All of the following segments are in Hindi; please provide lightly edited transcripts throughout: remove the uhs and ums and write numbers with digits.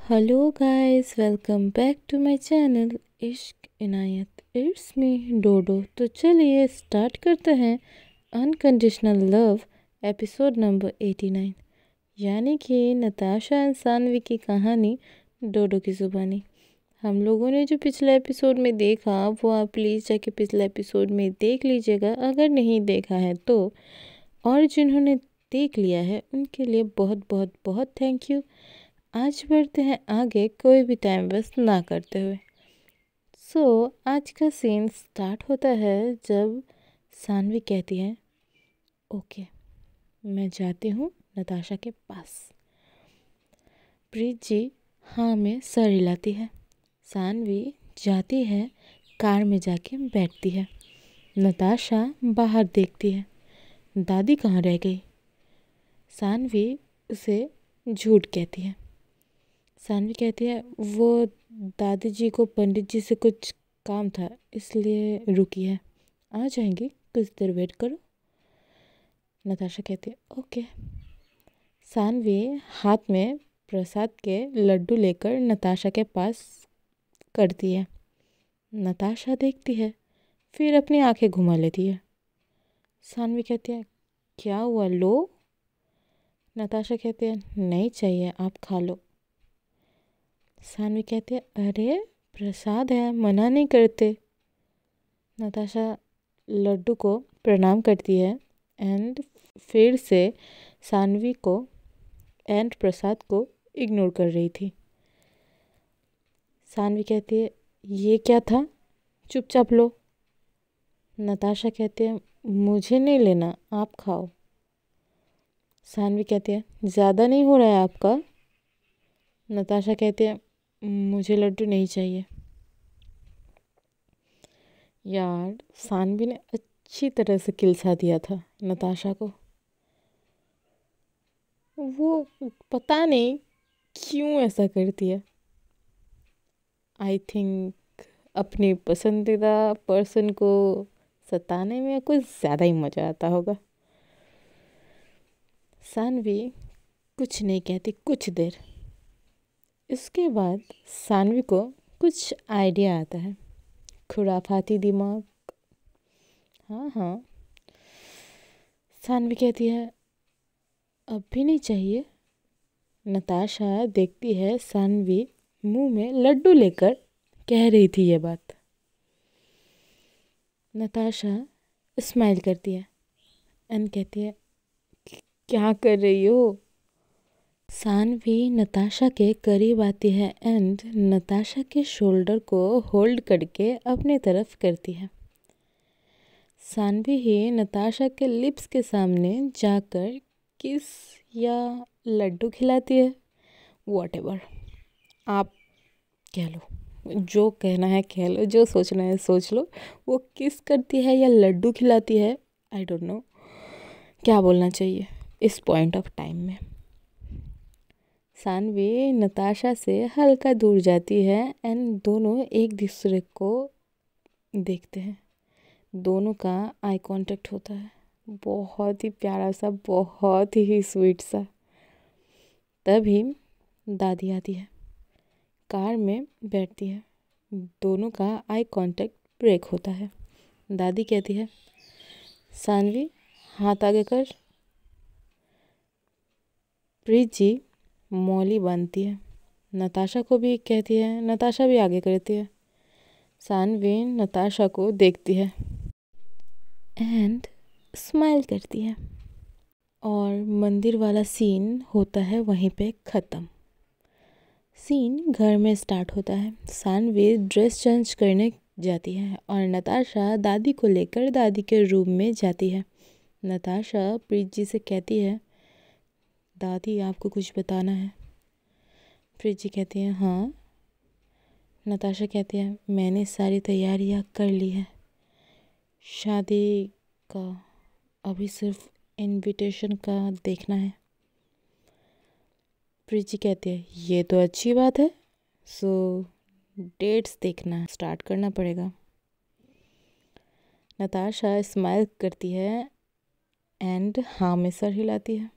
Hello guys, welcome back to my channel Ishq Inayat. It's me डोडो। तो चलिए स्टार्ट करते हैं अनकंडीशनल लव एपिसोड नंबर 89, यानी कि नताशा एंड सानवी की कहानी डोडो की ज़ुबानी। हम लोगों ने जो पिछले एपिसोड में देखा वो आप प्लीज़ जाके पिछले एपिसोड में देख लीजिएगा अगर नहीं देखा है तो, और जिन्होंने देख लिया है उनके लिए बहुत बहुत बहुत थैंक यू। आज बढ़ते हैं आगे, कोई भी टाइम वेस्ट ना करते हुए। आज का सीन स्टार्ट होता है जब सानवी कहती है ओके मैं जाती हूँ नताशा के पास। प्रीत जी हाँ में सर हिलाती है। सानवी जाती है, कार में जाके बैठती है। नताशा बाहर देखती है, दादी कहाँ रह गई। सानवी उसे झूठ कहती है। सानवी कहती है वो दादी जी को पंडित जी से कुछ काम था इसलिए रुकी है, आ जाएंगी, कुछ देर वेट करो। नताशा कहती है ओके। सानवी हाथ में प्रसाद के लड्डू लेकर नताशा के पास करती है। नताशा देखती है, फिर अपनी आंखें घुमा लेती है। सानवी कहती है क्या हुआ, लो। नताशा कहती है नहीं चाहिए, आप खा लो। सानवी कहती है अरे प्रसाद है, मना नहीं करते। नताशा लड्डू को प्रणाम करती है एंड फिर से सानवी को एंड प्रसाद को इग्नोर कर रही थी। सानवी कहती है ये क्या था, चुपचाप लो। नताशा कहती है मुझे नहीं लेना, आप खाओ। सानवी कहती है ज़्यादा नहीं हो रहा है आपका। नताशा कहती है मुझे लड्डू नहीं चाहिए। यार सानवी ने अच्छी तरह से किलसा दिया था नताशा को। वो पता नहीं क्यों ऐसा करती है। आई थिंक अपनी पसंदीदा पर्सन को सताने में कुछ ज़्यादा ही मज़ा आता होगा। सानवी कुछ नहीं कहती कुछ देर। इसके बाद सानवी को कुछ आइडिया आता है। खुराफाती दिमाग। हाँ हाँ। सानवी कहती है अब भी नहीं चाहिए। नताशा देखती है सानवी मुंह में लड्डू लेकर कह रही थी ये बात। नताशा स्माइल करती है एंड कहती है क्या कर रही हो। सानवी नताशा के करीब आती है एंड नताशा के शोल्डर को होल्ड करके अपने तरफ करती है। सानवी ही नताशा के लिप्स के सामने जाकर किस या लड्डू खिलाती है, वॉटेवर आप कह लो, जो कहना है कह लो, जो सोचना है सोच लो। वो किस करती है या लड्डू खिलाती है, आई डोंट नो क्या बोलना चाहिए इस पॉइंट ऑफ टाइम में। सानवी नताशा से हल्का दूर जाती है एंड दोनों एक दूसरे को देखते हैं। दोनों का आई कांटेक्ट होता है, बहुत ही प्यारा सा, बहुत ही स्वीट सा। तभी दादी आती है, कार में बैठती है। दोनों का आई कांटेक्ट ब्रेक होता है। दादी कहती है सानवी हाथ आगे कर। प्रीत जी मौली बांधती है। नताशा को भी कहती है, नताशा भी आगे करती है। सानवी नताशा को देखती है एंड स्माइल करती है और मंदिर वाला सीन होता है वहीं पे ख़त्म। सीन घर में स्टार्ट होता है। सानवी ड्रेस चेंज करने जाती है और नताशा दादी को लेकर दादी के रूम में जाती है। नताशा प्रीत जी से कहती है दादी आपको कुछ बताना है। प्रीत जी कहती है हाँ। नताशा कहती है मैंने सारी तैयारियां कर ली है, शादी का अभी सिर्फ इनविटेशन का देखना है। प्रीत जी कहती है ये तो अच्छी बात है, सो डेट्स देखना स्टार्ट करना पड़ेगा। नताशा स्माइल करती है एंड हाँ में सर हिलाती है।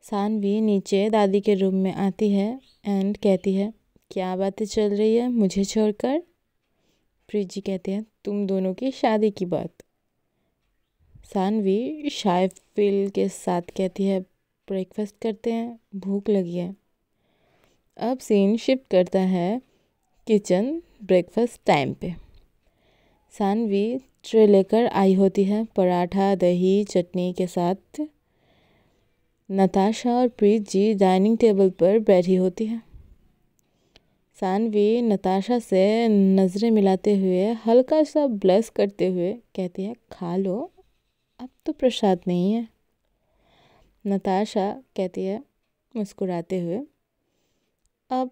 सानवी नीचे दादी के रूम में आती है एंड कहती है क्या बातें चल रही है मुझे छोड़कर। प्रीत जी कहते हैं तुम दोनों की शादी की बात। सानवी शाय फील के साथ कहती है ब्रेकफास्ट करते हैं, भूख लगी है। अब सीन शिफ्ट करता है किचन ब्रेकफास्ट टाइम पे। सानवी ट्रे लेकर आई होती है पराठा दही चटनी के साथ। नताशा और प्रीत जी डाइनिंग टेबल पर बैठी होती है। सानवी नताशा से नज़रें मिलाते हुए हल्का सा ब्लश करते हुए कहती है खा लो, अब तो प्रसाद नहीं है। नताशा कहती है मुस्कुराते हुए अब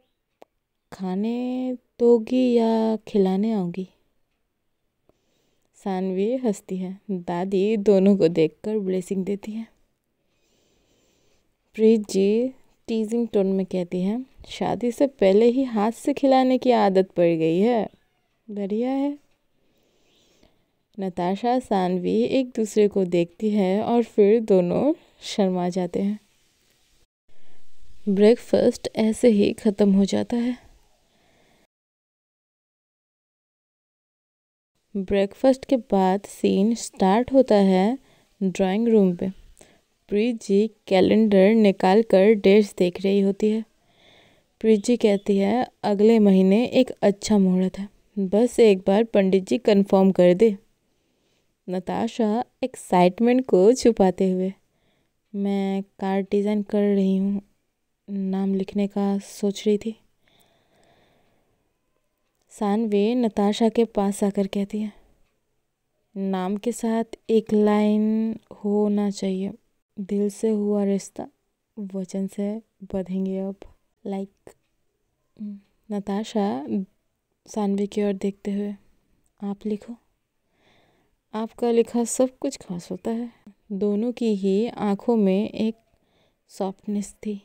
खाने दोगी या खिलाने आऊँगी। सानवी हंसती है, दादी दोनों को देखकर ब्लेसिंग देती है। प्रीत जी टीजिंग टोन में कहती हैं शादी से पहले ही हाथ से खिलाने की आदत पड़ गई है, बढ़िया है। नताशा सानवी एक दूसरे को देखती है और फिर दोनों शर्मा जाते हैं। ब्रेकफास्ट ऐसे ही ख़त्म हो जाता है। ब्रेकफास्ट के बाद सीन स्टार्ट होता है ड्राइंग रूम पे। प्रीत जी कैलेंडर निकाल कर डेट्स देख रही होती है। प्रीत जी कहती है अगले महीने एक अच्छा मुहूर्त है, बस एक बार पंडित जी कंफर्म कर दे। नताशा एक्साइटमेंट को छुपाते हुए मैं कार्ड डिज़ाइन कर रही हूँ, नाम लिखने का सोच रही थी। सानवी नताशा के पास आकर कहती है नाम के साथ एक लाइन होना चाहिए, दिल से हुआ रिश्ता वचन से बंधेंगे अब, लाइक। नताशा सानवी की ओर देखते हुए आप लिखो, आपका लिखा सब कुछ खास होता है। दोनों की ही आंखों में एक सॉफ्टनेस थी।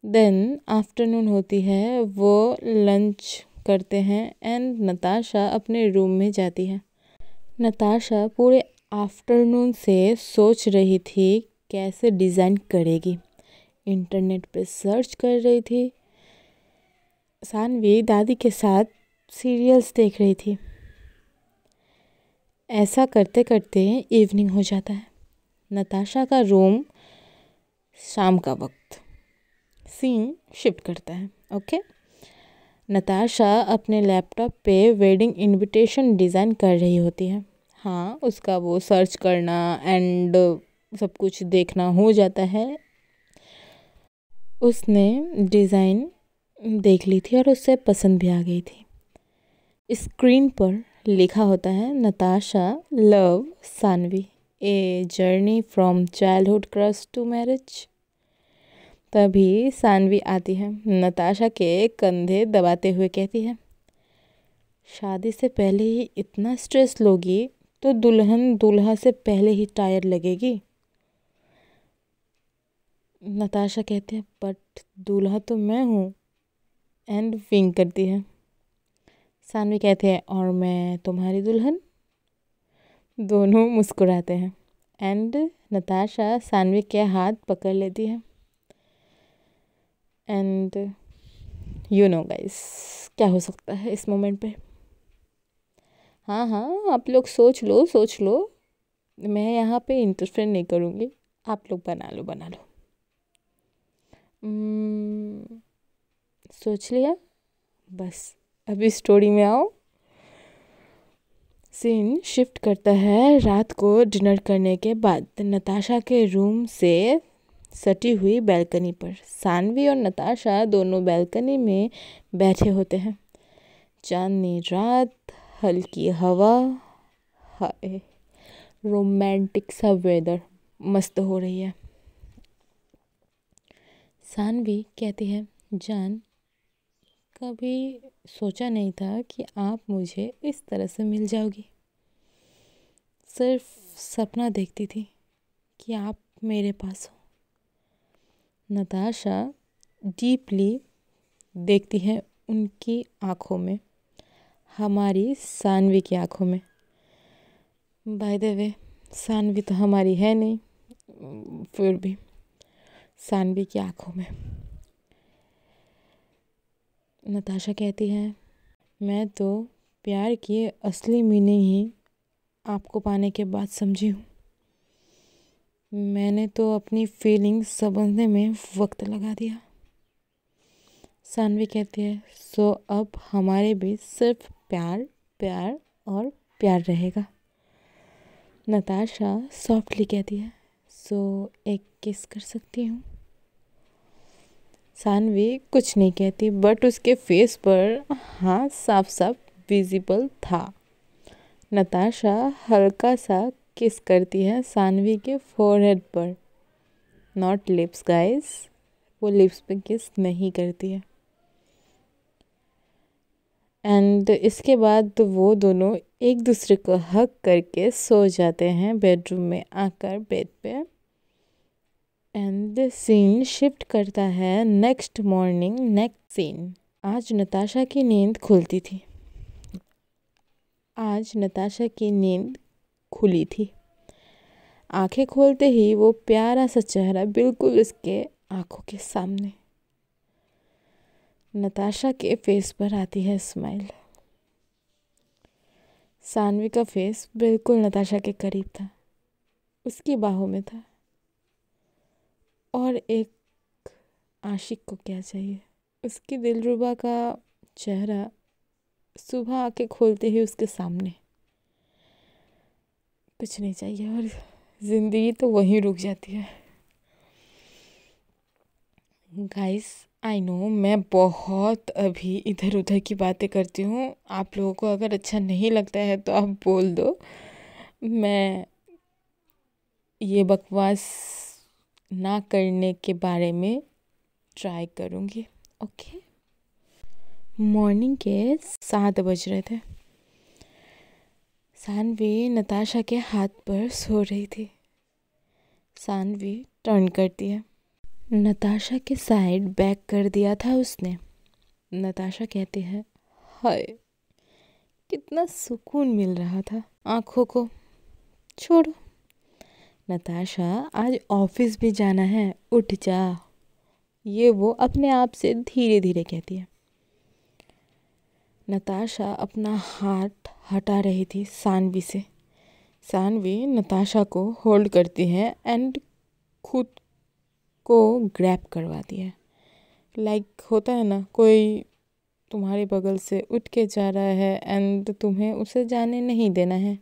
देन आफ्टरनून होती है, वो लंच करते हैं एंड नताशा अपने रूम में जाती है। नताशा पूरे आफ्टरनून से सोच रही थी कैसे डिज़ाइन करेगी, इंटरनेट पे सर्च कर रही थी। सानवी दादी के साथ सीरियल्स देख रही थी। ऐसा करते करते इवनिंग हो जाता है। नताशा का रूम, शाम का वक्त। सीन शिफ्ट करता है। ओके, नताशा अपने लैपटॉप पे वेडिंग इनविटेशन डिज़ाइन कर रही होती है। हाँ, उसका वो सर्च करना एंड सब कुछ देखना हो जाता है। उसने डिज़ाइन देख ली थी और उससे पसंद भी आ गई थी। स्क्रीन पर लिखा होता है Natasha love Saanvi, a journey from childhood crush to marriage. तभी सानवी आती है, नताशा के कंधे दबाते हुए कहती है शादी से पहले ही इतना स्ट्रेस लोगी तो दुल्हन दूल्हा से पहले ही टायर लगेगी। नताशा कहती है बट दूल्हा तो मैं हूँ, एंड विंक करती है। सानवी कहते हैं और मैं तुम्हारी दुल्हन। दोनों मुस्कुराते हैं एंड नताशा सानवी के हाथ पकड़ लेती है। एंड यू नो गाइस क्या हो सकता है इस मोमेंट पे। हाँ हाँ, आप लोग सोच लो, मैं यहाँ पे इंटरफेयर नहीं करूँगी, आप लोग बना लो। सोच लिया, बस अभी स्टोरी में आओ। सीन शिफ्ट करता है रात को डिनर करने के बाद। नताशा के रूम से सटी हुई बैल्कनी पर सानवी और नताशा दोनों बैल्कनी में बैठे होते हैं। चांदनी रात, हल्की हवा, हाय रोमांटिक सा वेदर मस्त हो रही है। सानवी कहती है जान, कभी सोचा नहीं था कि आप मुझे इस तरह से मिल जाओगी। सिर्फ सपना देखती थी कि आप मेरे पास हो। नताशा डीपली देखती है उनकी आँखों में, हमारी सानवी की आँखों में। बाय द वे सानवी तो हमारी है नहीं, फिर भी सानवी की आँखों में। नताशा कहती है, मैं तो प्यार की असली मीनिंग ही आपको पाने के बाद समझी हूँ। मैंने तो अपनी फीलिंग्स समझने में वक्त लगा दिया। सानवी कहती है, सो अब हमारे बीच सिर्फ प्यार प्यार और प्यार रहेगा। नताशा सॉफ्टली कहती है, सो एक किस कर सकती हूँ। सानवी कुछ नहीं कहती, बट उसके फेस पर हाँ साफ साफ विजिबल था। नताशा हल्का सा किस करती है सानवी के फोरहेड पर, नॉट लिप्स गाइस, वो लिप्स पे किस नहीं करती है। एंड इसके बाद वो दोनों एक दूसरे को हग करके सो जाते हैं बेडरूम में आकर बेड पे। एंड सीन शिफ्ट करता है नेक्स्ट मॉर्निंग। नेक्स्ट सीन, आज नताशा की नींद खुलती थी। आज नताशा की नींद खुली थी। आंखें खोलते ही वो प्यारा सा चेहरा बिल्कुल उसके आंखों के सामने। नताशा के फेस पर आती है स्माइल। सानवी का फेस बिल्कुल नताशा के करीब था, उसकी बाहों में था। और एक आशिक को क्या चाहिए, उसकी दिलरुबा का चेहरा सुबह आंखें खोलते ही उसके सामने। कुछ नहीं चाहिए और ज़िंदगी तो वहीं रुक जाती है। गाइस आई नो मैं बहुत अभी इधर उधर की बातें करती हूँ। आप लोगों को अगर अच्छा नहीं लगता है तो आप बोल दो, मैं ये बकवास ना करने के बारे में ट्राई करूँगी। ओके। मॉर्निंग के 7 बज रहे थे। सानवी नताशा के हाथ पर सो रही थी। सानवी टर्न करती है। नताशा के साइड बैक कर दिया था उसने। नताशा कहती है, हाय कितना सुकून मिल रहा था आँखों को। छोड़ो नताशा, आज ऑफिस भी जाना है, उठ जा। ये वो अपने आप से धीरे धीरे कहती है। नताशा अपना हाथ हटा रही थी सानवी से। सानवी नताशा को होल्ड करती है एंड खुद को ग्रैब करवाती है। लाइक होता है ना, कोई तुम्हारे बगल से उठ के जा रहा है एंड तुम्हें उसे जाने नहीं देना है।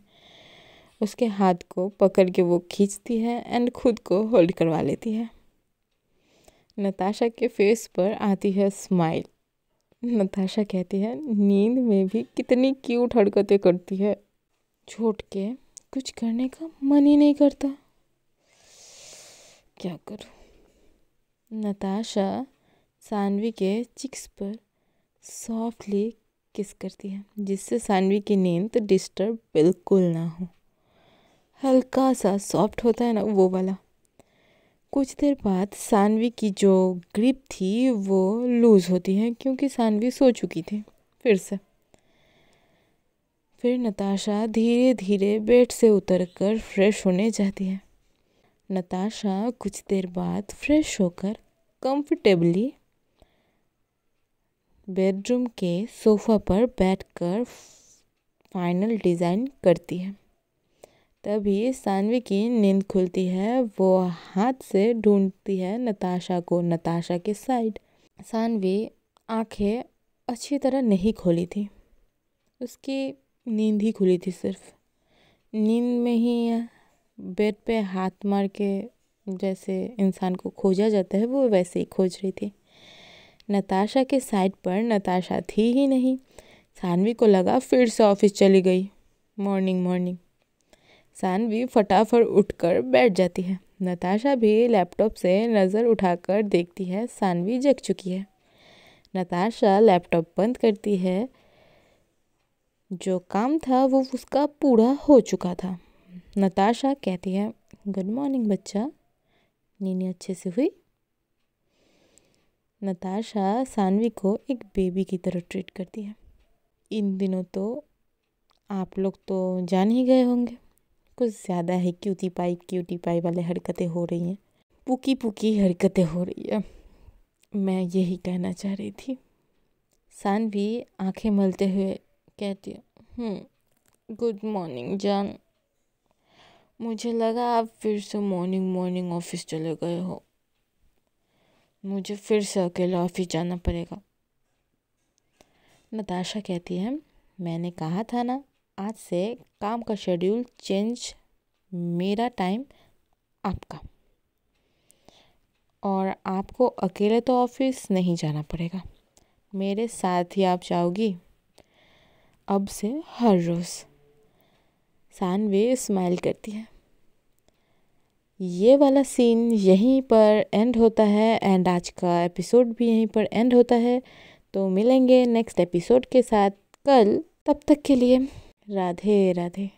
उसके हाथ को पकड़ के वो खींचती है एंड खुद को होल्ड करवा लेती है। नताशा के फेस पर आती है स्माइल। नताशा कहती है, नींद में भी कितनी क्यूट हरकतें करती है। छोड़ के कुछ करने का मन ही नहीं करता, क्या करूं। नताशा सानवी के चिक्स पर सॉफ्टली किस करती है, जिससे सानवी की नींद डिस्टर्ब बिल्कुल ना हो। हल्का सा सॉफ्ट होता है ना, वो वाला। कुछ देर बाद सानवी की जो ग्रिप थी वो लूज़ होती है क्योंकि सानवी सो चुकी थी फिर से। फिर नताशा धीरे धीरे बेड से उतरकर फ्रेश होने जाती है। नताशा कुछ देर बाद फ्रेश होकर कंफर्टेबली बेडरूम के सोफ़ा पर बैठकर फाइनल डिज़ाइन करती है। तभी सानवी की नींद खुलती है। वो हाथ से ढूंढती है नताशा को नताशा के साइड। सानवी आंखें अच्छी तरह नहीं खोली थी, उसकी नींद ही खुली थी। सिर्फ नींद में ही बेड पे हाथ मार के जैसे इंसान को खोजा जाता है, वो वैसे ही खोज रही थी। नताशा के साइड पर नताशा थी ही नहीं। सानवी को लगा फिर से ऑफिस चली गई। मॉर्निंग सानवी फटाफट उठकर बैठ जाती है। नताशा भी लैपटॉप से नज़र उठाकर देखती है सानवी जग चुकी है। नताशा लैपटॉप बंद करती है। जो काम था वो उसका पूरा हो चुका था। नताशा कहती है, गुड मॉर्निंग बच्चा, नींद अच्छे से हुई। नताशा सानवी को एक बेबी की तरह ट्रीट करती है। इन दिनों तो आप लोग तो जान ही गए होंगे, कुछ ज़्यादा ही क्यूटी पाई वाले हरकतें हो रही हैं, पुकी पुकी हरकतें हो रही है। मैं यही कहना चाह रही थी। सानवी आंखें मलते हुए कहती है, गुड मॉर्निंग जान। मुझे लगा आप फिर से मॉर्निंग मॉर्निंग ऑफिस चले गए हो। मुझे फिर से अकेला ऑफिस जाना पड़ेगा। नताशा कहती है, मैंने कहा था ना, आज से काम का शेड्यूल चेंज, मेरा टाइम आपका, और आपको अकेले तो ऑफिस नहीं जाना पड़ेगा, मेरे साथ ही आप जाओगी अब से हर रोज़। सानवी स्माइल करती है। ये वाला सीन यहीं पर एंड होता है एंड आज का एपिसोड भी यहीं पर एंड होता है। तो मिलेंगे नेक्स्ट एपिसोड के साथ कल, तब तक के लिए राधे राधे।